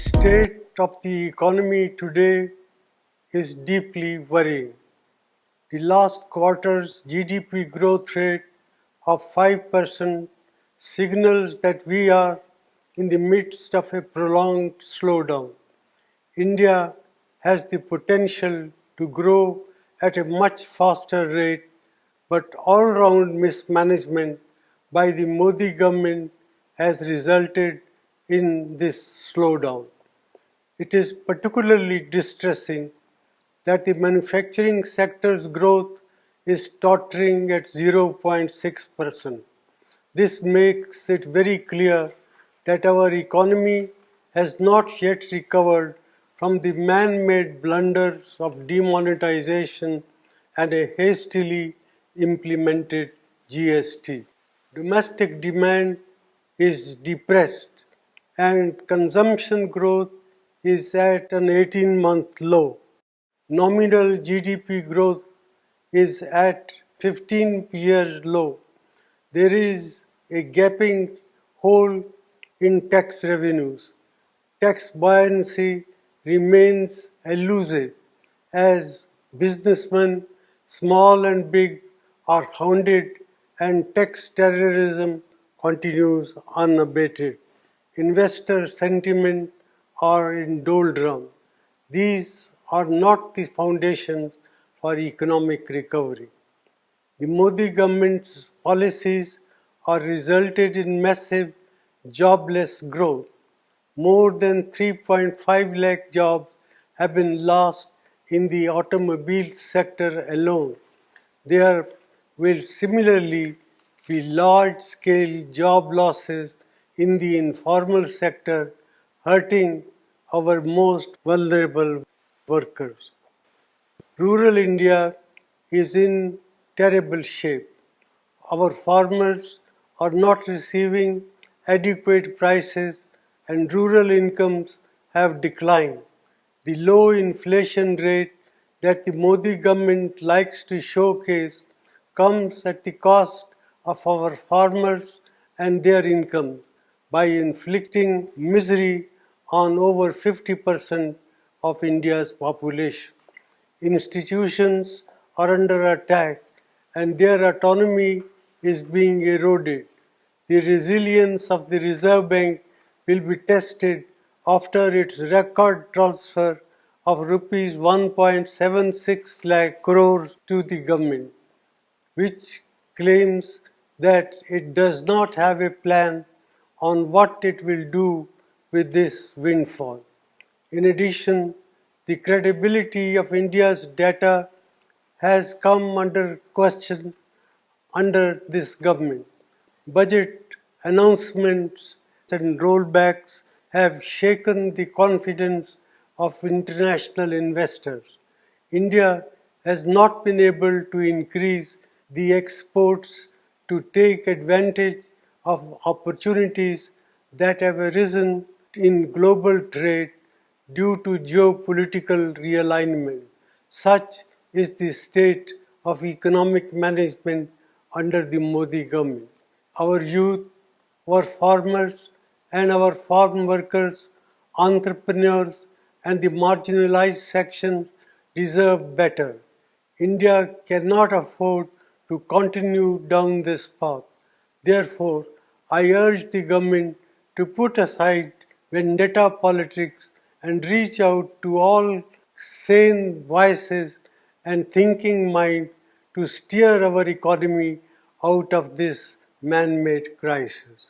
state of the economy today is deeply worrying. The last quarter's GDP growth rate of 5% signals that we are in the midst of a prolonged slowdown. India has the potential to grow at a much faster rate, but all-round mismanagement by the Modi government has resulted in this slowdown. It is particularly distressing that the manufacturing sector's growth is tottering at 0.6%. This makes it very clear that our economy has not yet recovered from the man-made blunders of demonetization and a hastily implemented GST. Domestic demand is depressed and consumption growth is at an 18-month low. Nominal GDP growth is at 15 years low. There is a gaping hole in tax revenues. Tax buoyancy remains elusive as businessmen, small and big, are hounded and tax terrorism continues unabated. Investor sentiment are in doldrum. These are not the foundations for economic recovery. The Modi government's policies are resulted in massive jobless growth. More than 3.5 lakh jobs have been lost in the automobile sector alone. There will similarly be large-scale job losses in the informal sector, hurting our most vulnerable workers. Rural India is in terrible shape. Our farmers are not receiving adequate prices and rural incomes have declined. The low inflation rate that the Modi government likes to showcase comes at the cost of our farmers and their income by inflicting misery on over 50% of India's population. Institutions are under attack and their autonomy is being eroded. The resilience of the Reserve Bank will be tested after its record transfer of rupees 1.76 lakh crore to the government, which claims that it does not have a plan on what it will do with this windfall. In addition, the credibility of India's data has come under question under this government. Budget announcements and rollbacks have shaken the confidence of international investors. India has not been able to increase the exports to take advantage of opportunities that have arisen in global trade due to geopolitical realignment. Such is the state of economic management under the Modi government. Our youth, our farmers and our farm workers, entrepreneurs and the marginalized sections deserve better. India cannot afford to continue down this path. Therefore, I urge the government to put aside vendetta politics and reach out to all sane voices and thinking mind to steer our economy out of this man-made crisis.